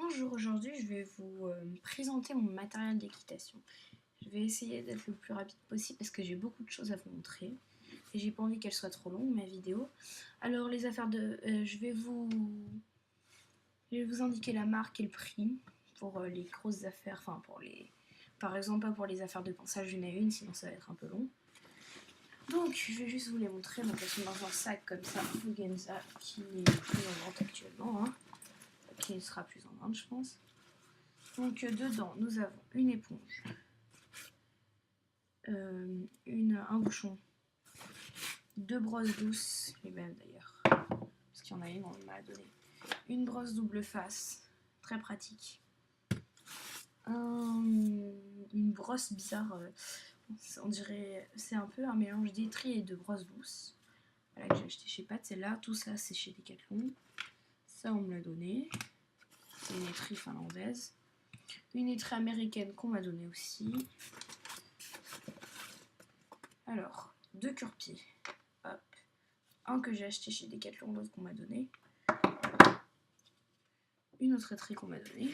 Bonjour, aujourd'hui je vais vous présenter mon matériel d'équitation. Je vais essayer d'être le plus rapide possible parce que j'ai beaucoup de choses à vous montrer et j'ai pas envie qu'elle soit trop longue ma vidéo. Alors les affaires de... je vais vous indiquer la marque et le prix pour les grosses affaires, enfin pour les... Par exemple pas pour les affaires de pinçage une à une, sinon ça va être un peu long. Donc je vais juste vous les montrer, donc elles sont dans un sac comme ça, Fugenza, qui n'est plus en vente actuellement, hein, qui ne sera plus en vente je pense. Donc dedans, nous avons une éponge, un bouchon, deux brosses douces, les mêmes d'ailleurs, parce qu'il y en a une, on m'a donné. Une brosse double face, très pratique. Une brosse bizarre, on dirait, c'est un peu un mélange d'étrie et de brosse douce. Voilà, que j'ai acheté chez Pat, celle-là, tout ça c'est chez Decathlon. Ça on me l'a donné, c'est une étrie finlandaise. Une étrie américaine qu'on m'a donnée aussi. Alors, deux cure-pieds. Hop. Un que j'ai acheté chez Decathlon, l'autre qu'on m'a donné. Une autre étrie qu'on m'a donnée.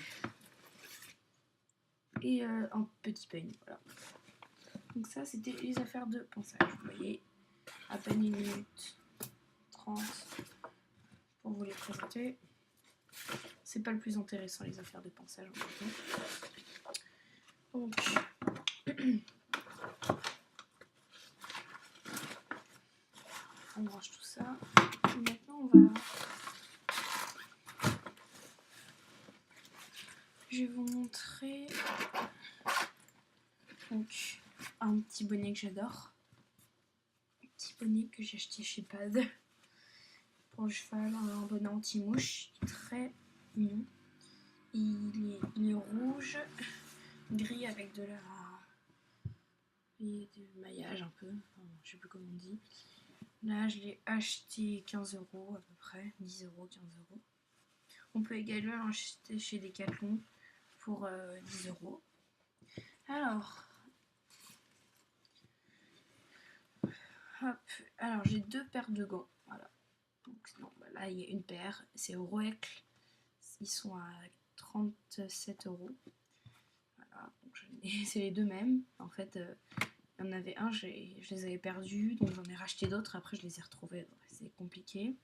Et un petit peigne, voilà. Donc ça, c'était les affaires de pinçage. Vous voyez, à peine 1 minute 30 pour vous les présenter. C'est pas le plus intéressant, les affaires de pinçage en même temps. Donc, on range tout ça. Et maintenant, je vais vous montrer donc un petit bonnet que j'adore. Un petit bonnet que j'ai acheté chez Pad pour le cheval, un bonnet anti-mouche, très mignon. Il est rouge, gris avec de la... et du maillage un peu, enfin, je sais plus comment on dit. Là, je l'ai acheté 15 € à peu près, 10 €, 15 €. On peut également l'acheter chez Decathlon pour 10 €. Alors j'ai deux paires de gants. Voilà. Donc, non, bah là, il y a une paire, c'est au Roecle. Ils sont à 37 €. Voilà, c'est les deux mêmes. En fait, il y en avait un, je les avais perdus, donc j'en ai racheté d'autres. Après, je les ai retrouvés. C'est compliqué.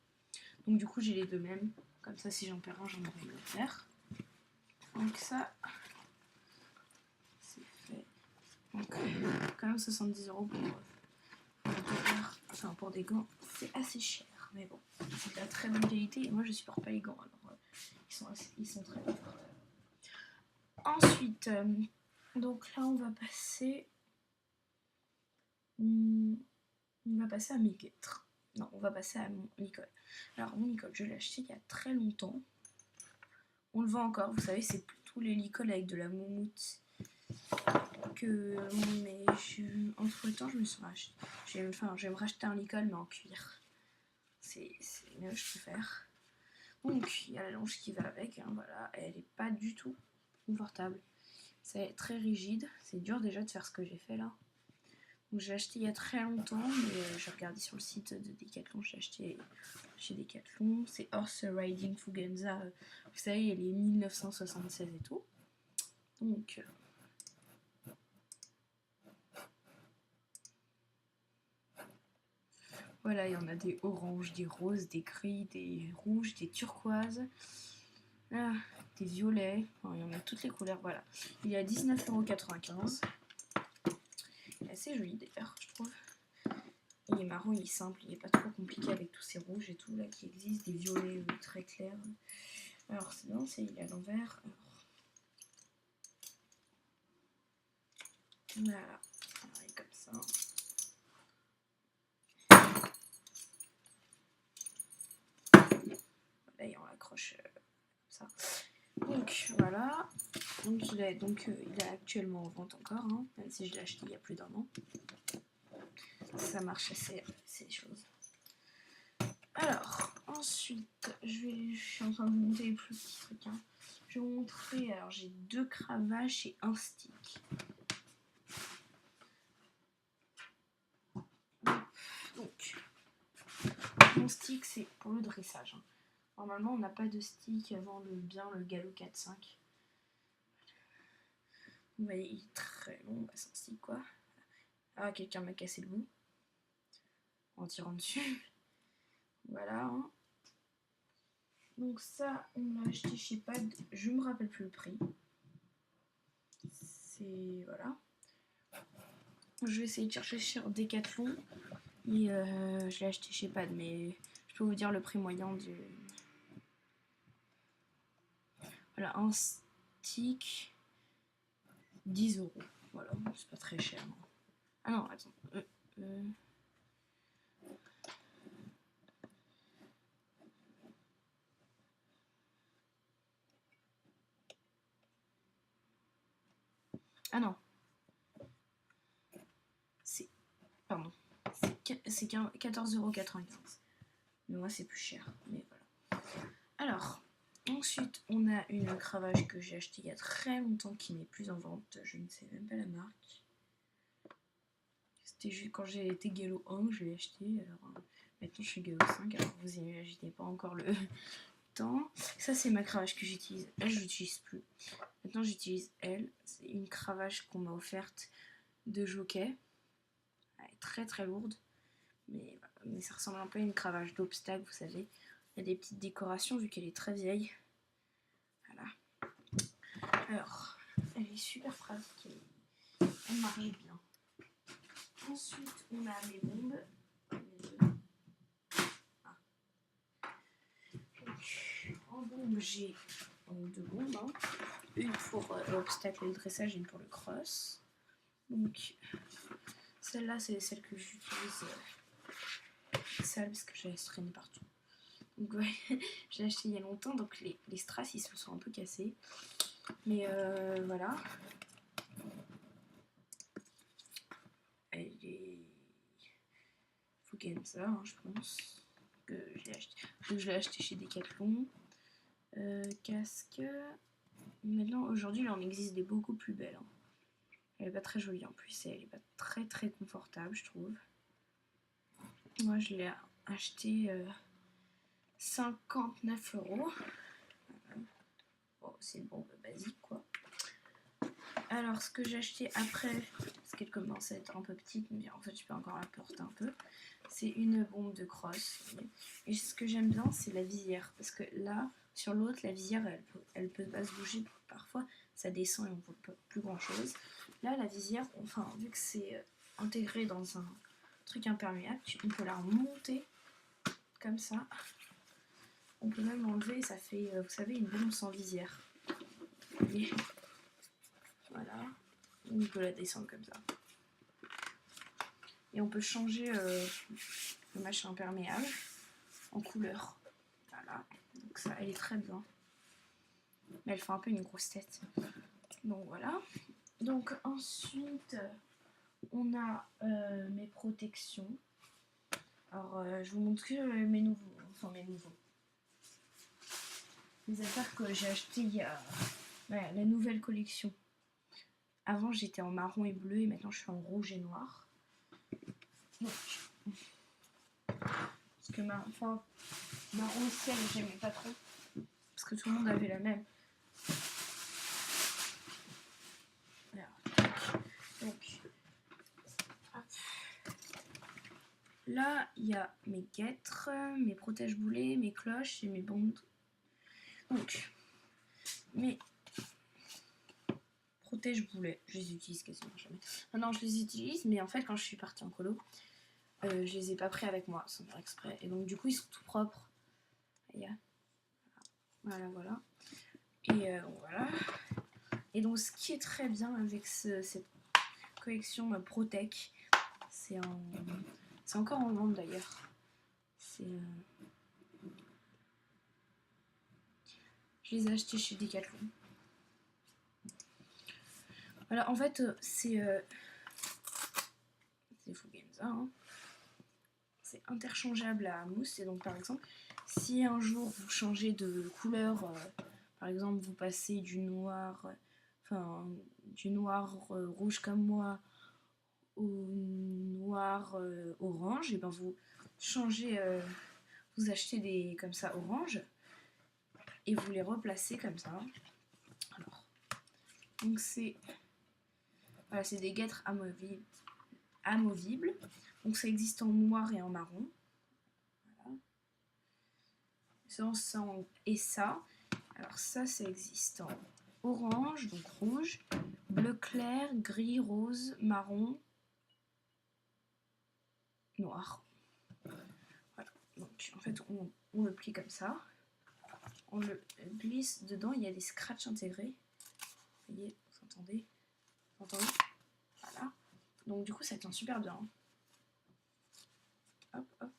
Donc, du coup, j'ai les deux mêmes. Comme ça, si j'en perds un, j'en aurai une autre paire. Donc, ça, c'est fait. Donc, quand même 70 € pour deux paires. Enfin, pour des gants, c'est assez cher. Mais bon, c'est de la très bonne qualité. Et moi, je supporte pas les gants. Alors, ils sont très confortables. Ensuite, donc là, on va passer à mes lettres. Non, on va passer à mon Nicole. Alors, mon Nicole, je l'ai acheté il y a très longtemps. On le vend encore, vous savez, c'est plutôt les licoles avec de la moumoute que... Mais entre temps, je me suis racheté... je vais me racheter un licol, mais en cuir. C'est mieux, je préfère. Donc, il y a la longe qui va avec, hein, voilà. Elle n'est pas du tout confortable. C'est très rigide. C'est dur déjà de faire ce que j'ai fait là. Donc j'ai acheté il y a très longtemps, mais j'ai regardé sur le site de Decathlon, j'ai acheté chez Decathlon. C'est Horse Riding Fugenza. Vous savez, elle est 1976 et tout. Donc voilà, il y en a des oranges, des roses, des gris, des rouges, des turquoises, des violets. Enfin, il y en a toutes les couleurs, voilà. Il est à 19,95 €. Il est assez joli d'ailleurs, je trouve. Il est marron, il est simple, il n'est pas trop compliqué avec tous ces rouges et tout là qui existent, des violets très clairs. Alors c'est non, il est à l'envers. Voilà, il est comme ça. Là, on l'accroche comme ça. Donc voilà. Donc il est actuellement en vente encore, hein, même si je l'ai acheté il y a plus d'1 an. Ça marche assez ces choses. Alors ensuite, je suis en train de vous montrer les plus petits trucs. Hein. Je vais vous montrer. Alors j'ai deux cravaches et un stick. Donc mon stick c'est pour le dressage. Hein. Normalement, on n'a pas de stick avant le galop 4-5. Vous voyez, il est très long, bah, c'est un stick quoi. Ah, quelqu'un m'a cassé le bout en tirant dessus. Voilà. Hein. Donc ça, on l'a acheté chez Pad. Je me rappelle plus le prix. C'est... Voilà. Je vais essayer de chercher sur Decathlon. Et je l'ai acheté chez Pad, mais je peux vous dire le prix moyen du... Voilà, un stick, 10 €. Voilà, c'est pas très cher. Non. Ah non, attends. Ah non. C'est... Pardon. C'est 14,95 €. Mais moi, c'est plus cher. Mais voilà. Alors, ensuite, on a une cravache que j'ai achetée il y a très longtemps qui n'est plus en vente. Je ne sais même pas la marque. C'était juste quand j'ai été Gallo 1 que je l'ai acheté. Alors, maintenant, je suis Gallo 5. Alors, vous imaginez pas encore le temps. Ça, c'est ma cravache que j'utilise. Elle, je l'utilise plus. Maintenant, j'utilise elle. C'est une cravache qu'on m'a offerte de jockey. Elle est très très lourde. Mais ça ressemble un peu à une cravache d'obstacle, vous savez. Il y a des petites décorations vu qu'elle est très vieille. Voilà. Alors, elle est super pratique. Elle marche bien. Ensuite, on a mes bombes. Ah. Donc, en bombe, j'ai 2 bombes. Hein. Une pour l'obstacle et le dressage et une pour le cross. Donc, celle-là, c'est celle que j'utilise sale parce que je la laisse traîner partout. Donc, ouais, je l'ai acheté il y a longtemps, donc les strass ils se sont un peu cassés. Mais voilà. Elle est Fugenza, hein, je pense. Que je l'ai acheté. Donc, je l'ai acheté chez Decathlon. Casque. Maintenant, aujourd'hui, il en existe des beaucoup plus belles. Hein. Elle est pas très jolie en plus, elle est pas très très confortable, je trouve. Moi, je l'ai acheté 59 €. Bon, c'est une bombe basique quoi. Alors, ce que j'ai acheté après, parce qu'elle commence à être un peu petite, mais en fait, je peux encore la porter un peu, c'est une bombe de crosse. Et ce que j'aime bien, c'est la visière, parce que là, sur l'autre, la visière, elle peut pas se bouger. Parfois, ça descend et on voit plus grand chose. Là, la visière, enfin, vu que c'est intégré dans un truc imperméable, on peut la remonter comme ça. On peut même enlever, ça fait, vous savez, une bombe sans visière. Et voilà, on peut la descendre comme ça. Et on peut changer le machin imperméable en couleur. Voilà, donc ça, elle est très bien. Mais elle fait un peu une grosse tête. Donc voilà. Donc ensuite, on a mes protections. Alors, je vous montre que mes nouveaux. Enfin, mes nouveaux. Les affaires que j'ai achetées il y a... Ouais, la nouvelle collection. Avant, j'étais en marron et bleu et maintenant, je suis en rouge et noir. Donc, parce que marron ciel, j'aimais pas trop. Parce que tout le monde avait la même. Donc, hop. Là, il y a mes guêtres, mes protège-boulets, mes cloches et mes bombes. Donc, mes protège-boulets, je les utilise quasiment jamais. Non, je les utilise, mais en fait, quand je suis partie en colo, je les ai pas pris avec moi, sans faire exprès. Et donc, du coup, ils sont tout propres. Voilà. Et voilà. Et donc, ce qui est très bien avec cette collection Protec, c'est encore en vente d'ailleurs. Je les ai achetés chez Decathlon. Voilà, en fait, c'est Fugenza. Hein. C'est interchangeable à mousse. Et donc, par exemple, si un jour vous changez de couleur, par exemple, vous passez du noir, rouge comme moi au noir orange, et ben vous changez, vous achetez des comme ça orange. et vous les replacez comme ça. Alors, donc c'est voilà, c'est des guêtres amovibles. Donc ça existe en noir et en marron. Voilà. Et ça, alors ça existe en orange, donc rouge, bleu clair, gris, rose, marron, noir. Voilà. Donc en fait on le plie comme ça. On le glisse dedans, il y a des scratchs intégrés. Vous voyez, vous entendez? Vous entendez? Voilà. Donc du coup ça tient super bien. Hop, hop.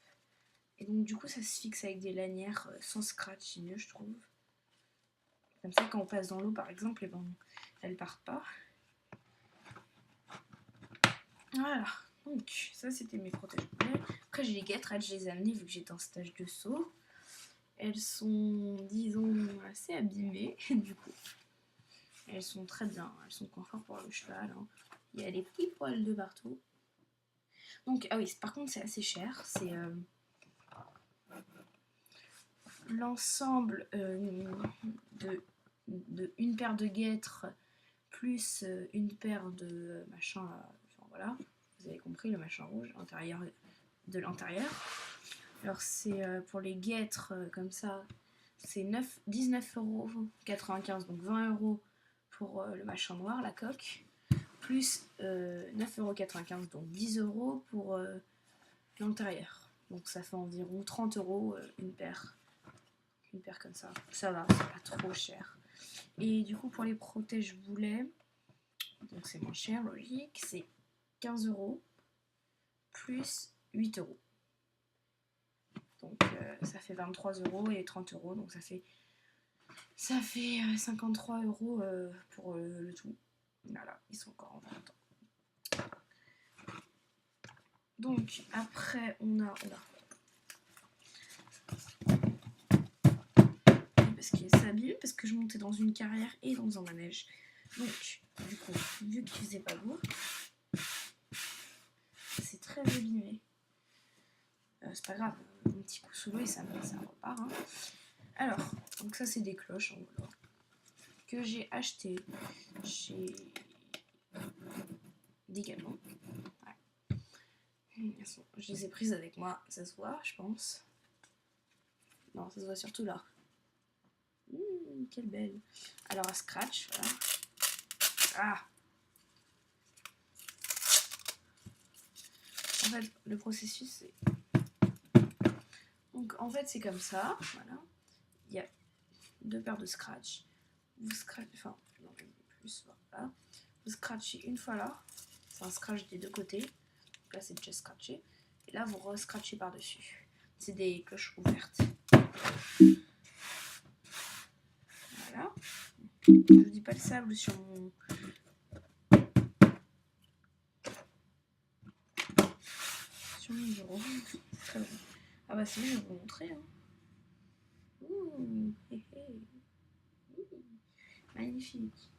Et donc du coup ça se fixe avec des lanières sans scratch, c'est mieux je trouve. Comme ça quand on passe dans l'eau par exemple, et ben, elles partent pas. Voilà. Donc ça c'était mes protège-boulets. Après j'ai les guêtres, je les ai amenées vu que j'étais en stage de saut. Elles sont, disons, assez abîmées du coup. Elles sont très bien, elles sont confort pour le cheval. Hein. Il y a des petits poils de partout. Donc, ah oui, par contre c'est assez cher. C'est l'ensemble de une paire de guêtres plus une paire de machin, enfin voilà, vous avez compris, le machin rouge de l'intérieur. Alors c'est pour les guêtres comme ça, c'est 19,95 €, donc 20 € pour le machin noir, la coque, plus 9,95 €, donc 10 € pour l'intérieur. Donc ça fait environ 30 € une paire. Une paire comme ça. Ça va, c'est pas trop cher. Et du coup pour les protège-boulets, donc c'est moins cher, logique, c'est 15 € plus 8 €. Donc ça fait 23 € et 30 €, donc ça fait 53 € pour le tout. Voilà, ils sont encore en vente. Donc après on a parce qu'il s'abîme, parce que je montais dans une carrière et dans un manège. Donc du coup, vu qu'il faisait pas beau, c'est très abîmé. C'est pas grave, un petit coup sous l'eau et ça repart. Hein. Alors, donc ça c'est des cloches en gros que j'ai acheté chez Decathlon. Ouais. Je les ai prises avec moi, ça se voit, je pense. Non, ça se voit surtout là. Quelle belle. Alors à scratch, voilà. Ah. En fait, le processus c'est. Donc en fait c'est comme ça, voilà. Il y a deux paires de scratch. Vous scratchez, enfin non plus, voilà. Vous scratchez une fois là, c'est un scratch des deux côtés. Donc là c'est déjà scratché. Et là vous re-scratchez par-dessus. C'est des cloches ouvertes. Voilà. Je vous dis pas le sable sur mon. Sur mon bureau. Très bon. Ah bah sinon je vais vous montrer. Hein. Ouh, hé, hé. Magnifique.